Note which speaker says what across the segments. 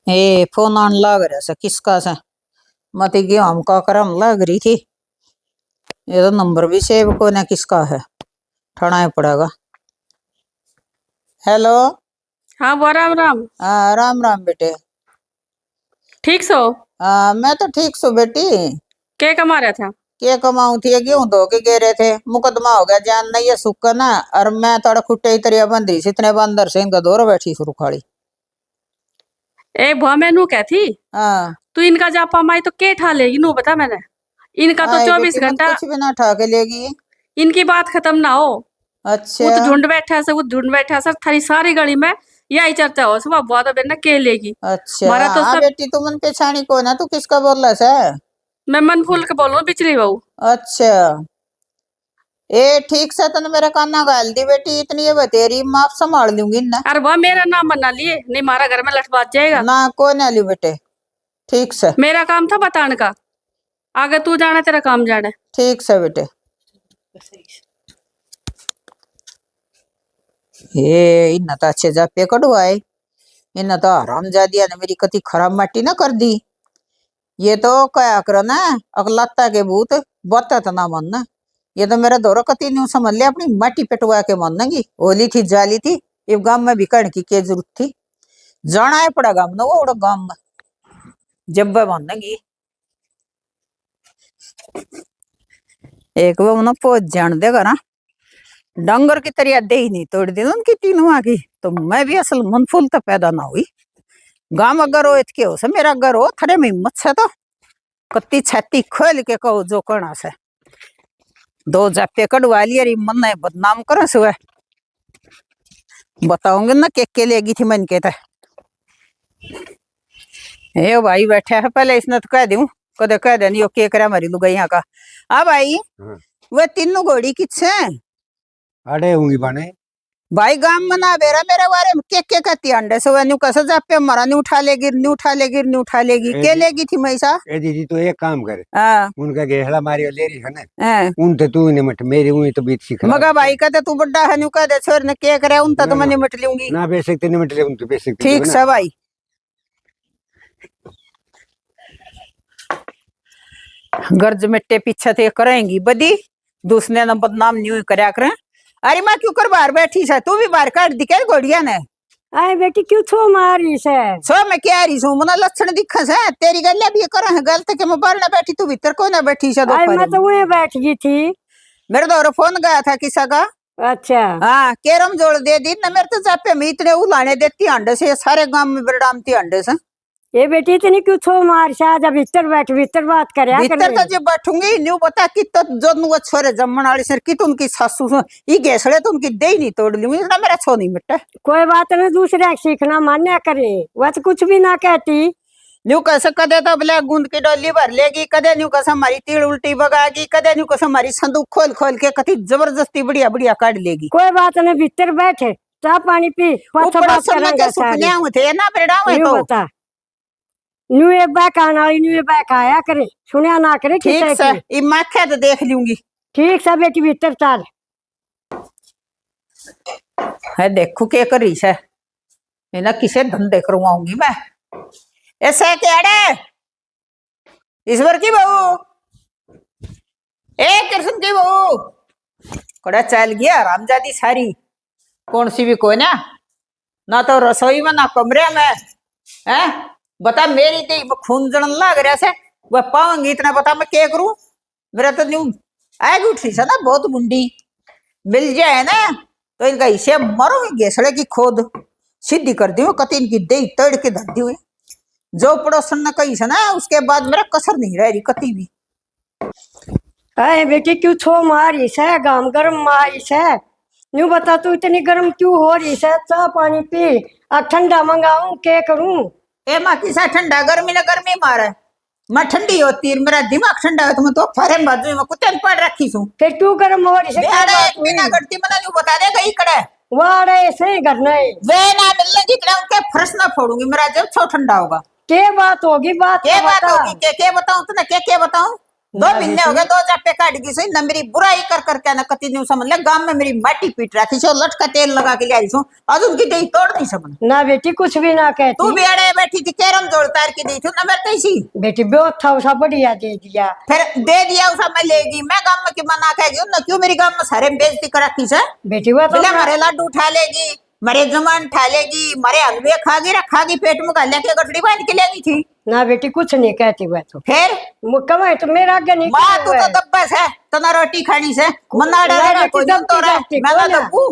Speaker 1: Phone आन लग रहा से किसका से मत कि हम का करम लग रही थी। ये तो नंबर भी सेव को ना किसका है ठना ही पड़ेगा। हेलो।
Speaker 2: हाँ बुआ राम राम।
Speaker 1: राम राम बेटे।
Speaker 2: ठीक सो?
Speaker 1: मैं तो ठीक सो बेटी।
Speaker 2: क्या कमा रहा था?
Speaker 1: क्या कमाऊं थी गेहूं धो के गे रहे थे मुकदमा हो गया जान नहीं है सुख ना। और मैं थोड़ा खुट्टे ही तरिया बंदी से इतने बंदर से इनका दौर बैठी शुरू खाड़ी।
Speaker 2: ए बुआ मैं नू क्या थी
Speaker 1: हाँ
Speaker 2: तू इनका जापा माई तो के ठा लेगी नू बता मैंने। इनका तो
Speaker 1: आई
Speaker 2: 24
Speaker 1: बेटी मन
Speaker 2: घंटा
Speaker 1: कुछ भी ना उठा के लेगी।
Speaker 2: इनकी बात खत्म ना हो। वो
Speaker 1: अच्छा
Speaker 2: तो झुंड बैठा से वो झुंड बैठा सर थारी सारी गली में यही चर्चा हो सुबह बुआ तो बेना के लेगी।
Speaker 1: अच्छा।
Speaker 2: मारा तो
Speaker 1: हाँ
Speaker 2: सब
Speaker 1: बेटी तू मन पेछानी को ना तू किसका बोल रहा है।
Speaker 2: मैं मन फूल के बोलूं बिचली बहू।
Speaker 1: अच्छा ए ठीक से तन मेरा काना गाल दी बेटी इतनी ये बतेरी माप संभाल लूंगी ना।
Speaker 2: अरे बुआ मेरा नाम बना लिए नहीं मारा घर में लठ बाज जाएगा।
Speaker 1: ना को ना लियो बेटे ठीक से।
Speaker 2: मेरा काम था बताने का आगे तू जाना तेरा काम जाने।
Speaker 1: ठीक से बेटे। ये इन तो अच्छे जा पे कड़वाए इन तो हराम जादिया ने मेरी कति खराब माटी ना कर दी। ये तो क्या करो ना अकलत्ता के भूत बता तो ना मन ना। ये तो मेरा दौरा कति न्यू समझ लिया अपनी माटी पेटवा के मनगी होली थी जाली थी। ये गांव में बिकण की क्या जरूरत थी। जाना है पड़ा गांव ना वो गांव में जब मनगी एक वो ना पहुंच जान देगा ना डंगर की तरह दे ही नहीं तोड़ दी उनकी तीनों आगी तो मैं भी असल मनफूल तो पैदा ना हुई। गांव अगर हो इतके हो से मेरा घर हो थरे में हिम्मत से तो कत्ती छाती खोल के कहो जो करना से दो जापे कड़वा लिया री मन ने बदनाम करे सुबह बताऊंगे ना के लेगी थी मन के हे भाई बैठा है पहले इसने तो कह दूं कदे कह दे नहीं के करे हमारी लुगाई यहाँ का। हाँ भाई वे तीनों घोड़ी किससे
Speaker 3: अड़े होंगी बने
Speaker 1: भाई गांव में ना बेरा मेरे बारे में के कहती अंडे से न्यू कैसे जापे मरा नहीं उठा लेगी नहीं उठा लेगी नहीं उठा लेगी के लेगी थी मैसा।
Speaker 3: ए दीदी तो एक काम कर
Speaker 1: हाँ
Speaker 3: उनका गेहला मारी ले रही है ना
Speaker 1: हाँ।
Speaker 3: उन तो तू निमट मेरी उन तो बीत सीख
Speaker 1: मगा भाई कहते तू बड्डा है न्यू कह दे छोर ने के करे उन तो मैं निमट लूंगी
Speaker 3: ना बेसिक तो निमट ले उन तो बेसिक
Speaker 1: ठीक से भाई। गर्ज मिट्टे पीछे थे करेंगी बदी दूसरे ने बदनाम न्यू करया करें। अरे माँ क्यों कर बाहर बैठी से तू भी बाहर काट दिखे घोड़िया ने।
Speaker 4: आए बेटी क्यों छो मारी से
Speaker 1: सो मैं क्या रही हूँ मना लक्षण दिखा से तेरी गल्ला भी कर गलत के मैं बाहर ना बैठी तू भीतर को ना बैठी से।
Speaker 4: आए मैं तो वहीं बैठ गई थी
Speaker 1: मेरे दौर फोन गया था किसा का।
Speaker 4: अच्छा
Speaker 1: हाँ केरम जोड़ दे दी ना मेरे तो जापे में इतने उलाने देती अंडे से सारे गांव में बरडामती अंडे से।
Speaker 4: ये बेटी इतनी क्यों छो मार सा जब भीतर बैठ भीतर बात करे
Speaker 1: भीतर तो जब बैठूंगी न्यू बता कि तो जो नु छोरे जम्मन वाली सर की तो उनकी सासू ये गैसड़े तो उनकी दे ही नहीं तोड़ लूंगी ना मेरा छो नहीं मिटा।
Speaker 4: कोई बात नहीं दूसरे सीखना मान्य करे वह तो कुछ भी ना कहती।
Speaker 1: न्यू कैसे कदे तो ब्लैक गूंद की डोली भर लेगी कदे न्यू कैसे हमारी तीड़ उल्टी बगाएगी कदे न्यू कैसे हमारी संदूक खोल खोल के कति जबरदस्ती बढ़िया बढ़िया काट लेगी।
Speaker 4: कोई बात नहीं भीतर बैठे चाह पानी पी बता न्यू एक बैक आना न्यू बैक आया करे सुनिया ना करे
Speaker 1: ठीक से माखे तो देख लूंगी। ठीक
Speaker 4: से बेटी भीतर चल
Speaker 1: है देखू के करी से इन्हें किसे धंधे करवाऊंगी मैं ऐसे क्या ईश्वर की बहू ए कृष्ण की बहू कड़ा चल गया रामजादी सारी कौन सी भी कोई ना तो रसोई में ना कमरे में है बता मेरी तो खून जड़न लग रहा से वह पाऊंगी इतना बता मैं क्या करूं। मेरा तो न्यू आग उठी से ना बहुत मुंडी मिल जाए ना तो इनका हिस्से मरो गेसड़े की खोद सीधी कर दी कति इनकी दे तड़ के धर दी हुई जो पड़ोसन ने कही से ना उसके बाद मेरा कसर नहीं रह रही कति भी।
Speaker 4: अरे बेटी क्यों छो मारी से गाम गर्म मारी से न्यू बता तू इतनी गर्म क्यों हो रही से चाह पानी पी और ठंडा मंगाऊं क्या करूं।
Speaker 1: ए माँ किसा ठंडा गर्मी ना गर्मी मारे मैं ठंडी होती है मेरा दिमाग ठंडा है तो मैं तो फारे बाजू में कुत्ते पड़ रखी हूं
Speaker 4: फिर तू गर्म हो रही से
Speaker 1: अरे बिना करती मना नहीं बता दे कहीं करे
Speaker 4: वाड़े से करना है
Speaker 1: वे ना मिलने जितना उनके फर्श ना फोड़ूंगी मेरा जब छो ठंडा होगा।
Speaker 4: क्या बात होगी
Speaker 1: क्या बात होगी क्या बताऊं तूने क्या बताऊं दो महीने हो गए, दो जापे काट गई सही न, मेरी बुराई कर करके ना कति न्यू समझ ले, गांव में मेरी माटी पीट रही थी, लटका तेल लगा के ले आई छू, आज उनकी दही तोड़ नहीं समझ।
Speaker 4: ना बेटी कुछ भी ना
Speaker 1: तू
Speaker 4: कहती
Speaker 1: भी अड़े बैठी थी, कैरम जोड़ तार के दी थी ना, मेरे कैसी
Speaker 4: बेटी ब्योत था उसा बढ़िया दे दिया।
Speaker 1: फिर दे दिया उसा, मैं लेगी, मैं गांव में क्यों मना कहेगी ना, क्यों मेरी गांव में सारे बेइज्जती कर रखी से।
Speaker 4: बेटी वो तो
Speaker 1: मारे लाडू उठा लेगी, मरे जुमान उठा लेगी, मरे हलवे खागी रखागी, पेट में गले के गठड़ी बांध के लेगी थी।
Speaker 4: ना बेटी कुछ नहीं कहती वह तो।
Speaker 1: फिर
Speaker 4: कमाए तो मेरा आगे नहीं
Speaker 1: माँ तू तो दब्बस है, तना रोटी खानी से मन्ना डरेगा कोई जम तो रहा, मैं ना दब्बू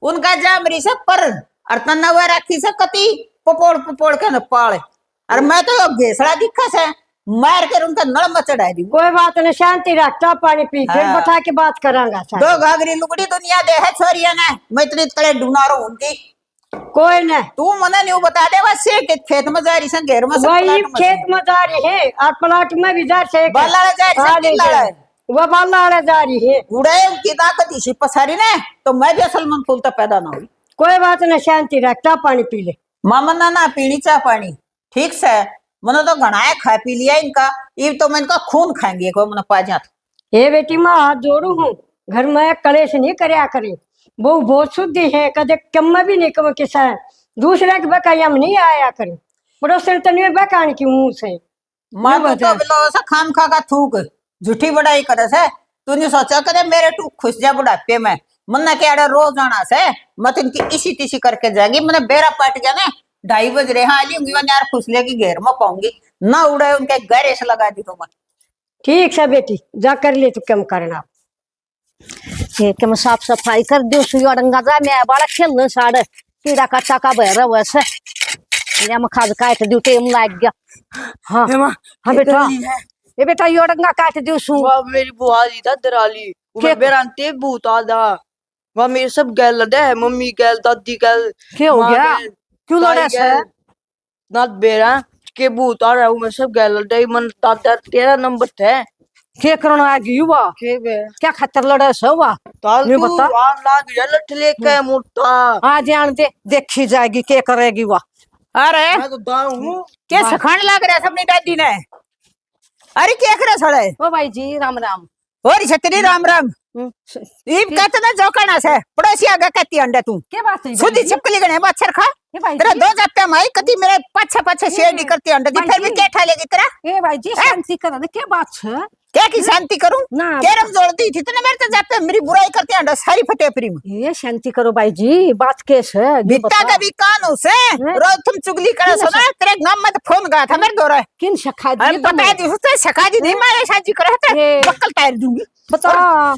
Speaker 1: उनका जामरी से पर और तना वो रखी से कति पपोड़ पपोड़ के न पाले, और मैं तो घेसड़ा दिखा से मार कर उनका नड़ में चढ़ा दी।
Speaker 4: कोई बात नहीं, शांति रखता, पानी पी फिर
Speaker 1: हाँ।
Speaker 4: बता के बात करांगा साथ।
Speaker 1: दो घाघरी लुगड़ी दुनिया दे है छोरिया ने, मैं इतनी तले ढूंढा रहा उनकी,
Speaker 4: कोई नहीं
Speaker 1: तू मना नहीं बता दे, बस से के खेत में जा रही से, घेर में
Speaker 4: वही खेत में जा रही है और प्लाट में भी जा रही है।
Speaker 1: बाला जा रही से, किल्ला है
Speaker 4: वो बाला जा रही है।
Speaker 1: उड़े उनकी ताकत इसी पसारी ने, तो मैं भी असल मन फूल तो पैदा ना हुई।
Speaker 4: कोई बात नहीं, शांति रखता, पानी पी ले।
Speaker 1: मामा ना पीनी चाह पानी ठीक से, मैंने तो घनाया खा पी लिया इनका, ये तो मैं इनका खून खाएंगे को मैंने पा जाता।
Speaker 4: हे बेटी मैं हाथ जोड़ू हूँ, घर में कलेश नहीं करया करे, वो बहुत शुद्धि है, कदे कम में भी नहीं कम किसा है, दूसरे के बकायाम नहीं आया करे, पड़ोसन तनिए बकान की मुंह से।
Speaker 1: माँ तो बिलो सा खाम खा का थूक झूठी बड़ाई करे से, तूने सोचा करे मेरे तू खुश जा बुढ़ापे में, मन्ना के आड़े रोज आना से, मत इनकी इसी तिसी करके जाएगी, मैंने बेरा पाट गया ना, 2:30 बज रहे हाँ ली यार फुसले की घेर में पाऊंगी ना, उड़े उनके गैरेस लगा दी तो मैं।
Speaker 4: ठीक है बेटी जा कर ले, तू कम करना
Speaker 5: के मैं साफ सफाई कर दू सुई अड़ंगा जा, मैं बड़ा खेलने साड़ कीड़ा कच्चा का बहरा वैसे या मैं खाद काट दू, टेम लाग गया। हाँ हाँ बेटा, ये बेटा ये अड़ंगा काट दू सु,
Speaker 6: मेरी बुआ जी था दराली,
Speaker 5: क्या?
Speaker 6: वो बेरांते भूत आदा, वहाँ मेरे सब गैल लड़े है, मम्मी गैल, दादी गैल,
Speaker 5: क्या हो
Speaker 6: माँ
Speaker 5: गया?
Speaker 6: गैल,
Speaker 5: क्यों
Speaker 6: ताई
Speaker 5: लड़े से?
Speaker 6: गैल, नाथ बेरा के भूत आ रहा हूँ मैं, सब गैल लड़े, मन दादा तेरा नंबर थे
Speaker 5: क्या करना आ गई हुआ,
Speaker 6: के बे
Speaker 5: क्या खतर लड़े से हुआ?
Speaker 6: ताल
Speaker 5: ये
Speaker 6: तू
Speaker 5: बता।
Speaker 6: आन लाग जा लठ लेके मोटा,
Speaker 5: आ जान दे, देखी जाएगी क्या करेगी वह।
Speaker 1: अरे
Speaker 6: मैं तो दाऊ हूँ।
Speaker 1: क्या सखान लग रहा है अपनी दादी ने, अरे क्या करे सड़े
Speaker 5: ओ भाई जी राम राम।
Speaker 1: और छतरी राम राम, ये कहते ना जोकना से पड़ोसी आगे कहती अंडे तू
Speaker 5: क्या बात है
Speaker 1: सुधी छिपकली गणे मच्छर खा,
Speaker 5: ये भाई
Speaker 1: तेरा
Speaker 5: जी,
Speaker 1: 2 जप्ते माई कति मेरे पाछे पाछे शेर नहीं करती अंडे दी,
Speaker 5: भाई
Speaker 1: फिर भी
Speaker 5: जी।
Speaker 1: क्या ठा लेगी तेरा,
Speaker 5: ये भाई जी शांति कर दे, क्या बात है
Speaker 1: क्या की शांति करूं,
Speaker 5: ना?
Speaker 1: कैरम जोड़ती थी तूने मेरे तो जापे मेरी बुराई करती अंडे सारी फतेहपुरी में,
Speaker 5: ये शांति करो भाई जी, बात कैस है ये
Speaker 1: बित्ता
Speaker 5: बता।
Speaker 1: का भी कान उसे रोज तुम चुगली करे सुना, तेरे नाम में तो फोन गया था मेरे दौरा,
Speaker 5: किन शखा
Speaker 1: अरे
Speaker 5: दी
Speaker 1: बता दी उससे सखा दी नहीं, मैं शादी करे थे
Speaker 5: ये।
Speaker 1: बक्कल टायर दूंगी,
Speaker 5: बता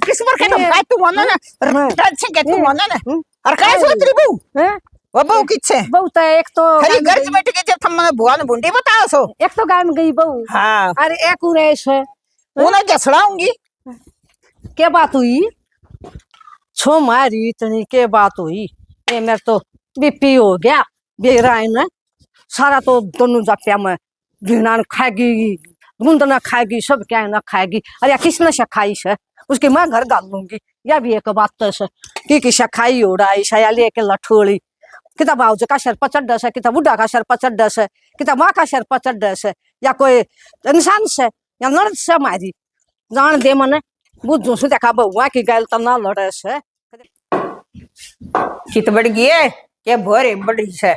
Speaker 1: किस पर के तुम
Speaker 5: ये।
Speaker 1: काय तू मानो ना, टेंशन के तू मानो ना, और काय सोच रही बहू,
Speaker 5: हैं?
Speaker 1: वो बहू किच्छे
Speaker 5: बहुत है, एक तो
Speaker 1: खरी
Speaker 5: गाय में
Speaker 1: गर्ज
Speaker 5: गई-
Speaker 1: बैठ के जब तुम मने बुआ ने बुंडी बताओ सो,
Speaker 5: एक तो गाय में गई बहू,
Speaker 1: हाँ
Speaker 5: अरे एक उरेश है,
Speaker 1: उन्हें जसड़ाऊंगी,
Speaker 5: क्या बात हुई छो मारी इतनी के बात हुई, ये मेरे तो बीपी हो गया बेराइन है सारा, तो दोनों जापिया में घिनान खाएगी, गुंद ना खाएगी, सब क्या ना खाएगी, अरे किसने सखाई से, उसकी मैं घर डाल लूंगी, या भी एक बात तो से की सखाई हो रहा है या लेके लठोड़ी, किता भाव का सर पचड़ दस है, किता बुढ़ा का सर पचड़ दस है, किता माँ का सर पचड़ दस है, या कोई इंसान से या नर्द से मारी जान दे मने बुझू से देखा बहुआ की गैल तो ना लड़े से।
Speaker 1: चित बढ़ गई है क्या भोरे बड़ी से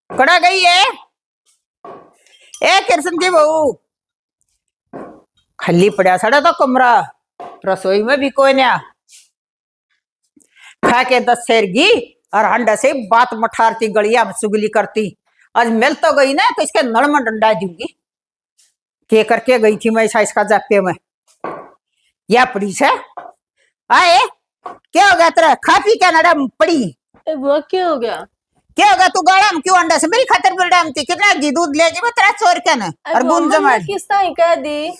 Speaker 1: कड़ा गई है, ए कृष्ण की बहू खाली पड़ा सड़ा तो कमरा, रसोई में भी कोई ना, खा के 10 शेर घी और हंडा से बात मठारती गलिया में चुगली करती, आज मिल तो गई ना तो इसके नड़ में डंडा दूंगी, के करके गई थी मैं इसका जापे में, या पड़ी से आए क्या हो गया तेरा, खा पी क्या नड़ा पड़ी,
Speaker 2: बुआ क्या हो गया?
Speaker 1: क्या होगा तू गाड़ा में क्यों अंडा से मेरी खातर बिल डामती, कितना घी दूध ले जी तेरा चोर क्या ना, और गुन जमा
Speaker 2: किस तरह कह दी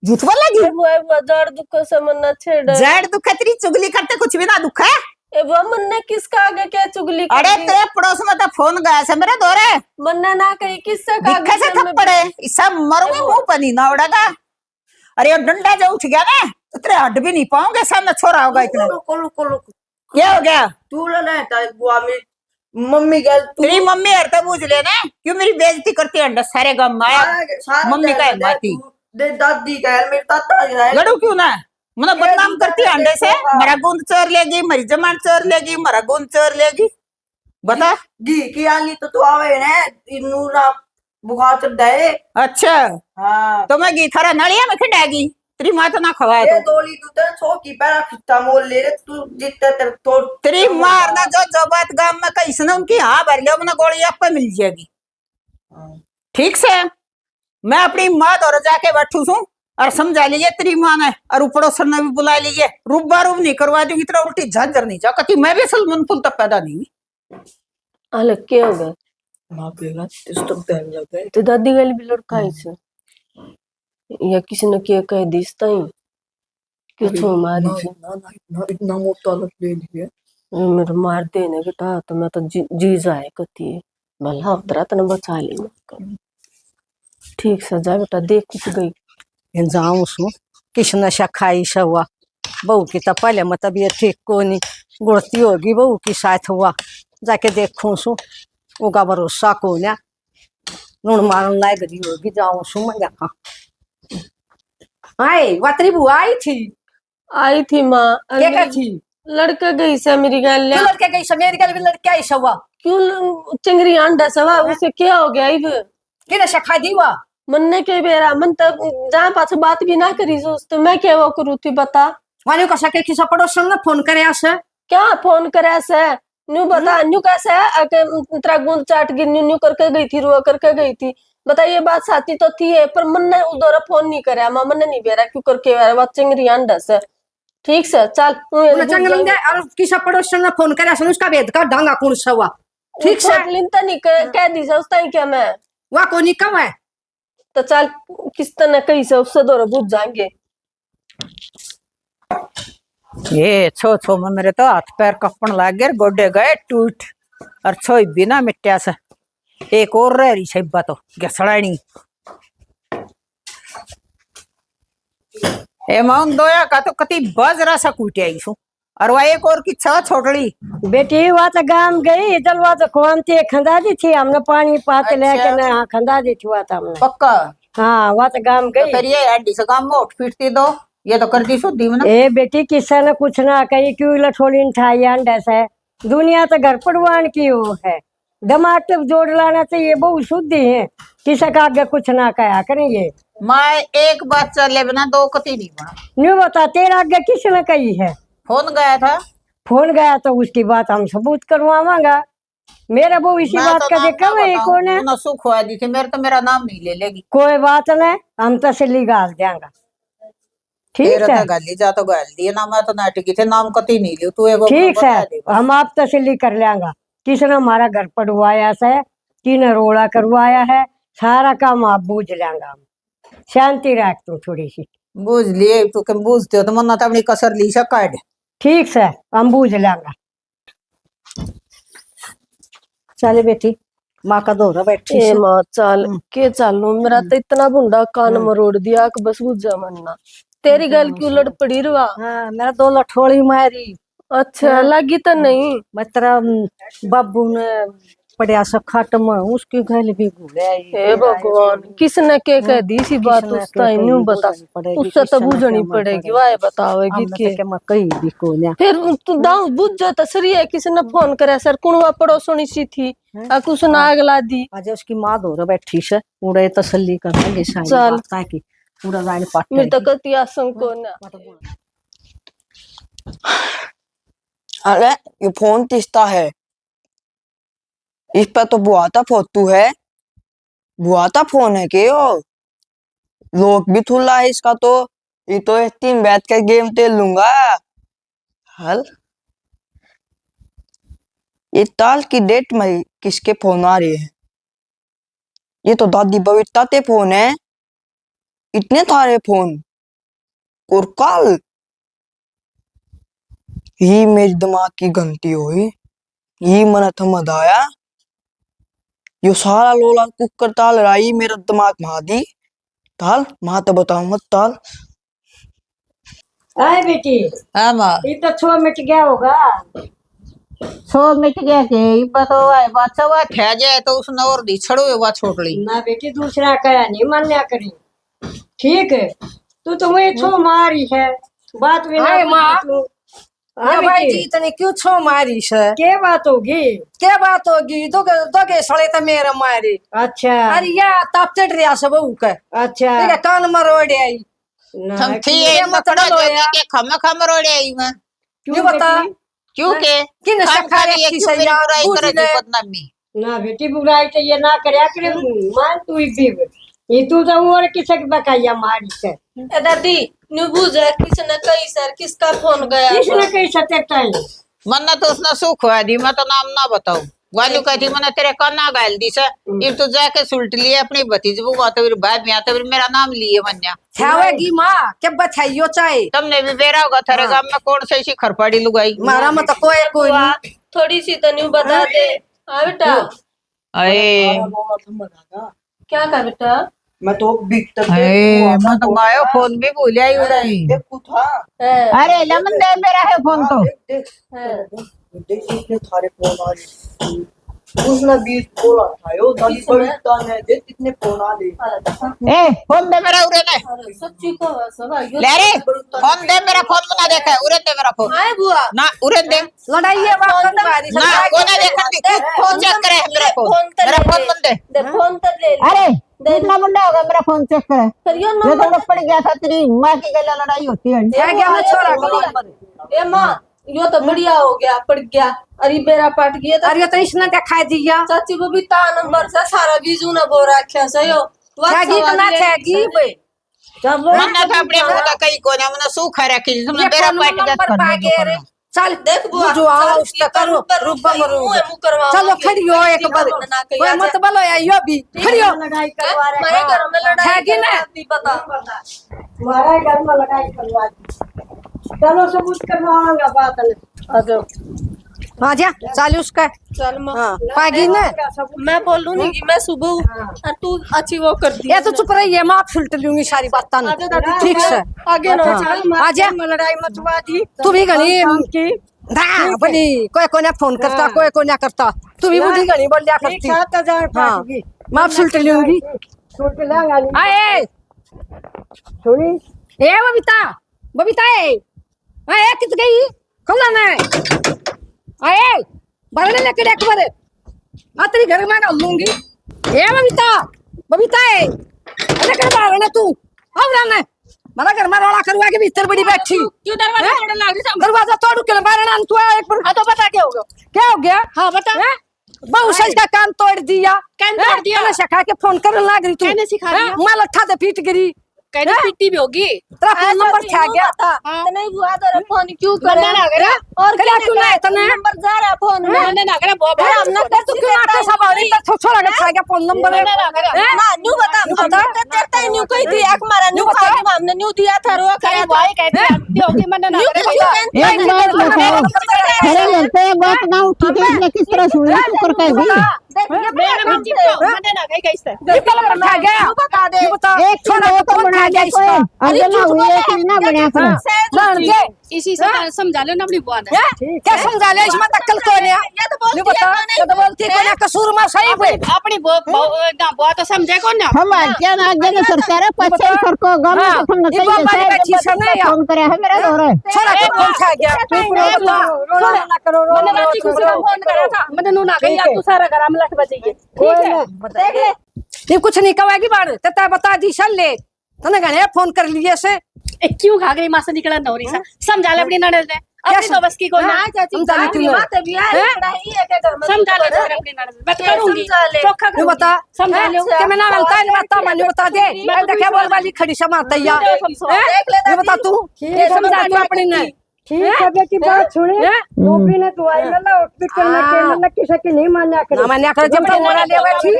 Speaker 1: झूठ बोला जी,
Speaker 2: बुआ जड़ दुख से मन छेड़,
Speaker 1: जड़ दुख है तेरी चुगली करते कुछ भी ना दुख है,
Speaker 2: ए बुआ मन ने किसका आगे क्या चुगली कर
Speaker 1: अरे
Speaker 2: दी?
Speaker 1: तेरे पड़ोस में तो फोन गया से मेरे दौरे
Speaker 2: मन ने ना कही किससे का
Speaker 1: दिखे से थप्पड़े इससे मरूंगे मुंह पनी ना उड़ेगा, अरे ये डंडा जो उठ गया ना तो तेरे हट भी नहीं पाऊंगे, सामने छोरा होगा इतना,
Speaker 6: रुको
Speaker 1: क्या हो गया,
Speaker 6: तू लेना था बुआ मेरी मम्मी गैल, तू
Speaker 1: तेरी मम्मी हरता पूछ लेना क्यों मेरी बेइज्जती करती है, अंडा सारे गांव में आया
Speaker 6: सारा
Speaker 1: मम्मी का
Speaker 6: गैल
Speaker 1: माती,
Speaker 6: दे दादी का है, मेरे दादा का है।
Speaker 1: लड़ू क्यों ना मतलब बदनाम करती है अंडे से। मेरा गुंद चोर लेगी, मेरी जमान चोर लेगी, मेरा गुंद चोर लेगी। बता।
Speaker 6: घी की आनी तो तू आवे ना इनू ना बुखार चढ़ जाए।
Speaker 1: अच्छा
Speaker 6: हाँ
Speaker 1: तो मैं घी थारा नलिया में खिंडाएगी, तेरी माँ तो ना खवाए
Speaker 6: ये
Speaker 1: तो।
Speaker 6: दोली तू तो सो की पैरा खिस्ता मोल ले रे तू जितने तेरे तो
Speaker 1: तेरी मारना जो बात गांव में कही सुना उनकी हाँ भर लिया मैंने गोली आप पे मिल जाएगी। ठीक से मैं अपनी माँ दौर जाके बैठू छू और समझा लीजिए तेरी माँ ने और पड़ोसन ने भी बुला लीजिए। रूबा रूब नहीं करवा दूंगी, तेरा उल्टी झंझर नहीं जाओ कती मैं भी सलमान फुल तब पैदा नहीं हुई।
Speaker 2: अलग क्या हो गया?
Speaker 6: मां पेगा इस तो टाइम लग गए।
Speaker 2: तो दादी गली भी लड़का है से या किसी ने क्या कह दिसता ही क्यों छो मारी से
Speaker 6: ना इतना मोटा लग ले लिए।
Speaker 2: मेरे मार देने बेटा तो मैं तो जी जाए कती भला उतरा तने बचा ली मैं। ठीक से जा बेटा देख कुछ गई
Speaker 5: जाऊं सु किस नशा खाई हुआ बहू की तो पहले में तबीयत ठीक को नहीं गुड़ती होगी बहू की साथ हुआ जाके देखूं सु उगा भरोसा को ना लूण मारन लायक दी होगी जाऊं सु मैं देखा। हाय वातरी बुआ
Speaker 2: आई थी माँ
Speaker 5: क्या थी
Speaker 2: लड़का गई से मेरी गल
Speaker 5: क्यों लड़के गई समेर गल भी लड़के आई सवा
Speaker 2: क्यों चिंगरी अंडा सवा उसे क्या हो गया इब
Speaker 5: कि नशा खा दी हुआ
Speaker 2: मन ने के बेरा मन तब जहाँ पास बात भी ना करी तो मैं क्या वो करूँ थी बता
Speaker 5: वाले का सके किसी पड़ोसन ने फोन करे आसे
Speaker 2: क्या फोन करे से न्यू बता न्यू कैसे आके तेरा गुंद चाट गिर न्यू न्यू करके गई थी रुआ करके गई थी बता ये बात साथी तो थी है पर मन ने उधर फोन नहीं करे मां मन ने नहीं बेरा क्यों करके बेरा बात चिंगरी अंडा से ठीक से चल
Speaker 5: जंगल में और किसी पड़ोसन ने फोन करे आसे उसका भेद का डांगा कौन सा हुआ ठीक से
Speaker 2: लिंता नहीं कह दी से उसता ही क्या मैं
Speaker 5: वह को नहीं कम है
Speaker 2: तो चल किस तरह कहीं से उससे दौरा बुझ जाएंगे।
Speaker 1: ये छो छो में मेरे तो हाथ पैर कपन लग गए, गोडे गए टूट और छोई बिना मिट्टिया से एक और रह रही छब्बा तो घसड़ानी ए माउन दोया का तो कति बज रहा सा कूटे आई सु और वह एक और की छा छोटड़ी
Speaker 4: बेटी वह तो गांव गई जलवा तो खोमती खंदा दी थी हमने पानी पाते लेके ना खंदा दी थी वह तो हमने
Speaker 1: पक्का।
Speaker 4: हाँ वह तो गांव गई
Speaker 1: फिर ये हड्डी से काम में उठ पीटती दो ये तो कर दी शुद्धि में ना।
Speaker 4: ए बेटी किसी ने कुछ ना कही क्यों लठोड़ी ठाई अंडा से दुनिया तो घर पड़वान की वो है दिमाग तो जोड़ लाना चाहिए बहुत शुद्धि है किसी का आगे कुछ ना कहा करेंगे।
Speaker 1: मैं एक बात चले बिना दो कति नहीं बना।
Speaker 4: न्यू बता तेरा आगे किसने कही है
Speaker 1: फोन गया था
Speaker 4: फोन गया तो उसकी बात हम सबूत करवावांगा मेरा वो इसी
Speaker 1: मैं
Speaker 4: बात
Speaker 1: तो
Speaker 4: का
Speaker 1: नाम
Speaker 4: देखा
Speaker 1: ना
Speaker 4: है
Speaker 1: बताऊं,
Speaker 4: कौन है
Speaker 1: तूने सुख हुआ दी थी मेरे तो मेरा नाम नहीं ले लेगी।
Speaker 4: कोई बात नहीं हम तसली गाल देंगे ठीक
Speaker 1: तेरा
Speaker 4: है
Speaker 1: तो गाली जा तो गाल दिए ना मैं तो नाटकी थे नाम कति नहीं लियो तू एक
Speaker 4: ठीक है हम आप तसली कर लेंगे किसने हमारा घर पड़वाया है किने रोड़ा करवाया है सारा काम आप बूझ लेंगे हम शांति रख तू थोड़ी सी
Speaker 1: बूझ लिए तू कम बूझते हो तो मन्ना तो अपनी कसर ली से काट
Speaker 4: ठीक से हम बूझ लेंगे।
Speaker 5: चले बेटी माँ का दौरा बैठी
Speaker 2: ए
Speaker 5: से।
Speaker 2: माँ चल के चालू मेरा तो इतना बुंडा कान मरोड़ दिया कि बस बुझा मनना तेरी गल क्यों लड़ पड़ी रवा।
Speaker 5: हाँ मेरा दो लठोड़ी मारी
Speaker 2: अच्छा लगी तो नहीं
Speaker 5: मतलब बाबू ने पड़िया सा खट में उसकी गल भी घुले
Speaker 2: हे भगवान किसने के कह दी सी बात उसका न्यू बता उससे तो बुझनी पड़ेगी वाह बतावेगी के
Speaker 5: मैं कही भी को ना
Speaker 2: फिर तू दाऊ बुझ जा तो सही है किसने फोन करे सर कुणवा पड़ोसनी सी थी आ कुछ ना अगला दी
Speaker 5: आज उसकी माँ दौरा बैठी से उड़े तसल्ली करेंगे
Speaker 2: चल।
Speaker 5: ताकि पूरा जाने पाट
Speaker 2: मेरे तो कति आसंग को ना
Speaker 6: अरे ये फोन किसका है इस पर तो बुआता फोटू है बुआता फोन है के यो लोग भी थुल्ला है इसका तो ये तो इस टीम बैठ कर गेम खेल लूंगा हल ये ताल की डेट में किसके फोन आ रहे हैं ये तो दादी बबीता के फोन है इतने सारे फोन और कल ही मेरे दिमाग की घंटी हुई ये मन थमद आया यो सारा लोला कुकर ताल राई मेरा दिमाग मा दी ताल मां तो बताऊं मत ताल
Speaker 4: आए बेटी
Speaker 1: हाँ माँ
Speaker 4: ये तो 6 मिनट गया होगा
Speaker 1: सो मिट गया के तो बादशाह हुआ थे जाए तो उसने और दी छड़ो हुआ छोड़ ली
Speaker 4: ना बेटी दूसरा कया नहीं मान्या करी ठीक है तू तो वही छो मारी है बात भी
Speaker 5: हाय माँ।
Speaker 4: हाँ
Speaker 5: भाई
Speaker 4: बेटी,
Speaker 5: जी इतनी क्यों छो मारी से?
Speaker 4: क्या बात होगी?
Speaker 5: क्या बात होगी? दोगे सड़े तो मेरे मारे।
Speaker 4: अच्छा
Speaker 5: अरे या ताप चढ़ रहा सब बहू के।
Speaker 4: अच्छा
Speaker 5: ठीक है कान मरोड़े आई।
Speaker 4: ना,
Speaker 7: हम थी
Speaker 5: ये
Speaker 7: ये
Speaker 5: मत
Speaker 7: मकड़ा
Speaker 5: बोलो
Speaker 7: जोगी
Speaker 5: यार।
Speaker 7: के खम रोड़े आई मैं
Speaker 4: क्यों
Speaker 5: ये बता
Speaker 4: बेटी?
Speaker 7: क्यों के
Speaker 5: किन
Speaker 7: खाम
Speaker 5: सखा
Speaker 7: खाली ये
Speaker 5: रखी
Speaker 7: क्यों
Speaker 5: से
Speaker 7: मेरी
Speaker 5: यार
Speaker 7: बुराई
Speaker 5: बूझ
Speaker 7: करे
Speaker 5: ले।
Speaker 7: थी बदनामी
Speaker 4: ना बेटी बुराई तो ये ना करया करे मान तू ही ये तू तो और किसे की बकाया मारी से
Speaker 2: ए दादी न्यू बुझे किसने कही सर किसका फोन गया
Speaker 4: किसने कही सत्य टाइम
Speaker 7: मन्ना तो उसने सुख हुआ दी मैं तो नाम ना बताऊं वालू कहती मैंने तेरे काना गाल दी से ये तो जाके सुलट लिए अपनी भतीजी बुआ तो फिर बाद में आता फिर मेरा नाम लिए मन्या
Speaker 5: छावेगी माँ क्या बथाइयो चाहे
Speaker 7: तुमने भी बेरा होगा थारे गांव में कौन से ऐसी खरपाड़ी लुगाई
Speaker 5: मारा मत कोई कोई
Speaker 2: बुआ
Speaker 5: नहीं।
Speaker 2: थोड़ी सी तो न्यू बता दे। हाँ बेटा
Speaker 7: अरे
Speaker 2: क्या कहा बेटा?
Speaker 8: मैं तो बीत तक
Speaker 7: मैं तो मायो फोन भी भूलिया ही उड़ाई
Speaker 8: देखू था
Speaker 2: है,
Speaker 7: अरे लमन दे मेरा है फोन तो
Speaker 8: देख
Speaker 2: है।
Speaker 8: देख कितने थारे फोन आ रहे उसने 20 बोला था यो दादी बड़ीता ने देख कितने फोन आ रहे
Speaker 7: ए फोन दे मेरा उरे ने
Speaker 2: अरे सच्ची को सब आइयो
Speaker 7: ले रे फोन दे मेरा फोन बना देखा उरे दे मेरा फोन
Speaker 2: आए बुआ
Speaker 7: ना उरे दे
Speaker 5: लड़ाई है बात करने वाली
Speaker 7: ना कोने देखा दी फोन चेक करे मेरा फोन बंद दे
Speaker 2: दे फोन तो ले ले।
Speaker 7: अरे कितना मुंडा होगा मेरा फोन चेक करे
Speaker 2: फिर यो
Speaker 7: ये
Speaker 2: नंबर
Speaker 7: तो पड़ गया था तेरी माँ की गला लड़ाई होती है
Speaker 5: क्या क्या मैं छोड़ा करो।
Speaker 2: ए माँ यो तो बढ़िया हो गया पड़ गया। अरे बेरा पट गया तो
Speaker 5: अरे तो इसने क्या खा दिया?
Speaker 2: चाची को भी ता नंबर से सारा बीजू ना बोल रखा से यो
Speaker 5: छागी तो ना छागी बे।
Speaker 7: मन्ना तो अपने मुंह का कई कोने में सूखा रखी तुमने मेरा पेट गस कर दिया
Speaker 5: चल
Speaker 2: देख बुआ
Speaker 5: जो आओ उसका करो रूप मरो चलो खड़ी हो एक बार कोई मत बोलो यार यो भी खड़ी हो
Speaker 4: लड़ाई करवा रहे
Speaker 2: मेरे घर में लड़ाई
Speaker 5: छागी ना
Speaker 2: नहीं पता
Speaker 4: तुम्हारे घर में लड़ाई करवा दी चलो सबूत करवाऊंगा बात ने
Speaker 5: हाँ जा चल उसका
Speaker 2: चल माँ
Speaker 5: हाँ पागी ना
Speaker 2: मैं बोलूँ नहीं कि मैं सुबह और तू अच्छी वो कर दी
Speaker 5: ये तो चुप रही है माँ फिल्टर लूंगी सारी बात ठीक से
Speaker 2: आगे ना
Speaker 4: चल
Speaker 5: आ जा
Speaker 4: लड़ाई मचवा दी
Speaker 5: तू भी घनी
Speaker 4: की
Speaker 5: बड़ी कोई कोई फोन करता कोई कोई ना करता तू भी बुढ़ी घनी बोल लिया
Speaker 4: ठीक
Speaker 5: करती
Speaker 4: 7000
Speaker 5: हाँ
Speaker 4: पाएगी
Speaker 5: माँ फिल्टर लूंगी
Speaker 4: छूट लेगा
Speaker 5: आए
Speaker 4: सुनी
Speaker 5: ए बबीता ए कित गई कौन है आए बरने लेके देख बरे आ तेरी घर में डाल लूंगी ए बबीता ए अरे कर बारने तू अब रहने मारा घर में रोड़ा करवा के भीतर बड़ी बैठी
Speaker 2: क्यों दरवाजा तोड़ने लग रही
Speaker 5: दरवाजा तोड़ के बारना तू एक बार
Speaker 2: हाँ तो बता क्या होगा?
Speaker 5: क्या हो गया
Speaker 2: हाँ बता
Speaker 5: बहु सच का कान तोड़ दिया
Speaker 2: कान तोड़ दिया?
Speaker 5: मैंने सिखा के फोन करने लग रही तू
Speaker 2: कहने सिखा दिया?
Speaker 5: माल अट्ठा दे पीट गिरी
Speaker 2: कहने पिट्टी भी होगी
Speaker 5: तेरा फोन नंबर छा गया
Speaker 2: तो नहीं बुआ तेरा फोन क्यों करे
Speaker 5: और क्या तू ना इतना
Speaker 2: नंबर जा रहा फोन में मैंने ना करे बहुत
Speaker 5: अरे हमने कर तू क्यों आटे सब और इतना छोड़ा के छा गया फोन नंबर
Speaker 2: ना न्यू बता हमने तेरता ही न्यू कही थी एक मारा न्यू
Speaker 5: बता।
Speaker 2: खाई हमने न्यू दिया था रो करे भाई कहते हैं होगी मैंने ना
Speaker 7: एक बात बताओ खड़े लगते हैं बात ना उठी तो इसने किस तरह सुनी ऊपर कह दी
Speaker 2: मेरे में चिपको मैंने ना कही कैसे
Speaker 5: ये नंबर छा गया
Speaker 2: बता दे
Speaker 5: बता
Speaker 7: एक
Speaker 5: छोड़ा
Speaker 7: छोड़ा
Speaker 5: के
Speaker 7: तो
Speaker 5: फोन
Speaker 7: बना
Speaker 5: खा गया
Speaker 7: दे
Speaker 5: इसका
Speaker 7: कोई अंजना हुई है कि ना बना करो
Speaker 5: जान के
Speaker 2: इसी से समझा लो ना अपनी बुआ ने
Speaker 5: क्या समझा ले इसमें तक्कल कौन है
Speaker 2: ये तो बोलती
Speaker 5: नहीं बता
Speaker 2: है
Speaker 5: ये तो बोलती है कोई कसूर में सही पे
Speaker 2: अपनी बुआ तो समझे कौन ना
Speaker 7: हम क्या ना आगे ने सरकार पछे सरको गांव में तो हम
Speaker 5: ये बात बारी बैठी सुने या
Speaker 7: फोन करे है मेरा दौर है
Speaker 5: छोड़ा के फोन खा गया
Speaker 4: रोना ना करो
Speaker 2: मैंने राती को सिर्फ फोन करा था मैंने नूना गई तू सारा घर हम लट बजाइए ठीक है देख ले
Speaker 5: ये कुछ नहीं कहेगी बार तता बता दी चल ले तने गने फोन कर लिए से
Speaker 2: क्यों घाघरी मां से निकला नौरी सा समझा ले अपनी ननद ने अपनी तो बस की कोई ना चाची
Speaker 5: समझा ले क्यों
Speaker 2: बात भी है लड़ाई है के घर में समझा ले अपनी ननद बात करूंगी चोखा
Speaker 5: तू बता
Speaker 2: समझा ले
Speaker 5: के मैं ना बनता है बता मैंने बता दे मैं देखे बोल वाली खड़ी समा तैया
Speaker 2: देख ले
Speaker 5: ये बता तू ये समझा तू अपनी ने
Speaker 4: ठीक है बेटी बात सुने टोपी ने तो आई ना हॉस्पिटल में के मतलब किसी की नहीं मान्या करे
Speaker 5: ना मैंने कर जब मोरा ले बैठी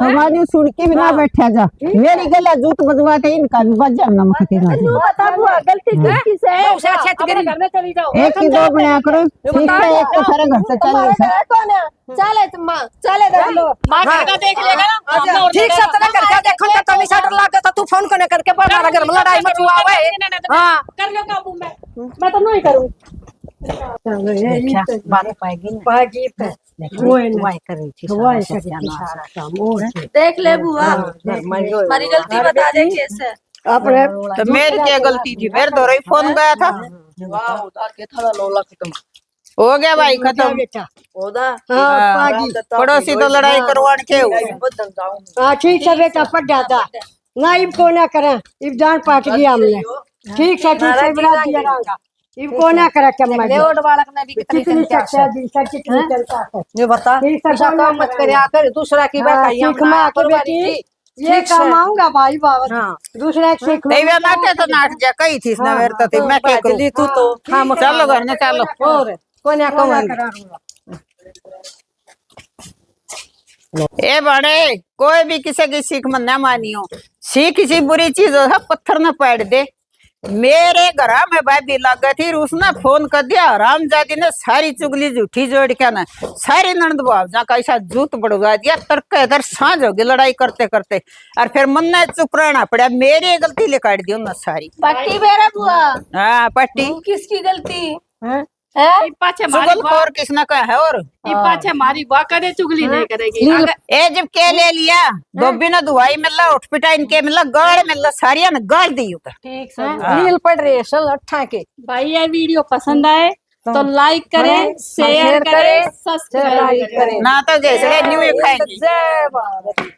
Speaker 7: हमारी सुन के बिना बैठा जा मेरी गला जूत बजवाते इनका भी बज जाना मखते ना
Speaker 2: बता बुआ गलती किसकी से है
Speaker 5: उसे अच्छा तेरी
Speaker 2: घर में चली जाओ
Speaker 7: एक की दो बना करो ठीक है एक तो सारे घर से चल से
Speaker 2: कौन है चले तुम मां चले देख लो मां घर का देख लेगा ना
Speaker 5: ठीक से तने करके देखो तो तनी साटर लागे तो तू फोन करने करके बड़ा घर में लड़ाई मत हुआ है हां
Speaker 2: कर लो काबू में मैं तो नहीं करूं
Speaker 5: बात पाएगी
Speaker 4: पागी पे
Speaker 5: वाई कर रही थी
Speaker 4: वाई सारा काम और
Speaker 2: देख ले बुआ हमारी गलती बता दे कैसे
Speaker 4: अपने
Speaker 7: तो मेरी क्या गलती थी, मेरे दौरे ही फोन गया था।
Speaker 8: वाह उतार के थाला लोला खत्म
Speaker 7: हो गया भाई
Speaker 4: क्या
Speaker 7: खत्म।
Speaker 4: बेटा
Speaker 8: होदा
Speaker 4: हाँ पागी
Speaker 7: पड़ोसी तो लड़ाई करवाने के हुए।
Speaker 8: बदल जाऊं
Speaker 4: हाँ ठीक है बेटा पट जाता ना इब को ना करें इब जान पाट गया हमने ठीक है बड़ा दिया रंगा इब को ना करे कम
Speaker 5: ले ओड बालक ने भी कितनी
Speaker 4: कितनी
Speaker 5: संख्या
Speaker 4: शक्ति है दिन तक कितनी चलता है
Speaker 5: ये बता
Speaker 4: ठीक है,
Speaker 5: ऐसा काम मत करया कर दूसरा की
Speaker 4: हाँ,
Speaker 5: बकाई
Speaker 4: सीख माँ के बेटी ये काम आऊंगा भाई बाबा
Speaker 5: हाँ।
Speaker 4: दूसरा एक सीख
Speaker 7: नहीं वे नाटे तो नाट जा कही थी इसने मेरे तो थी मैं क्या करूं।
Speaker 5: ली तू तो हम
Speaker 7: चलो घर में चलो।
Speaker 5: और कोन्या कमांगे
Speaker 7: ए बड़े कोई भी किसी की सीख मन ना मानियो। सीख किसी बुरी चीज है पत्थर न पैर दे। मेरे घर में भाभी लग गई थी उसने फोन कर दिया रामजादी ने सारी चुगली झूठी जोड़ के ना सारी नंद भावजा का ऐसा जूत बढ़वा दिया तर्क इधर सांझ होगी लड़ाई करते करते और फिर मन ने चुप रहना पड़ा। मेरी गलती लिकाट दी उन्होंने सारी।
Speaker 2: पट्टी बेरा बुआ
Speaker 7: हाँ पट्टी
Speaker 2: किसकी गलती है
Speaker 9: पाछे मारी
Speaker 7: चुगलखोर किसने कहा है और
Speaker 9: पाछे मारी बुआ करे चुगली नहीं करेगी
Speaker 7: ए जब के ले लिया धोबी ने दुआई मिला उठ पिटा इनके मिला गाड़ मिला सारिया ने गाड़ दी उधर।
Speaker 2: ठीक
Speaker 5: रील पड़ रही है सल अट्ठा के
Speaker 9: भाई ये वीडियो पसंद आए तो लाइक करें शेयर करें सब्सक्राइब करें
Speaker 7: ना तो जैसे न्यू खाएंगे।
Speaker 5: जय भारत।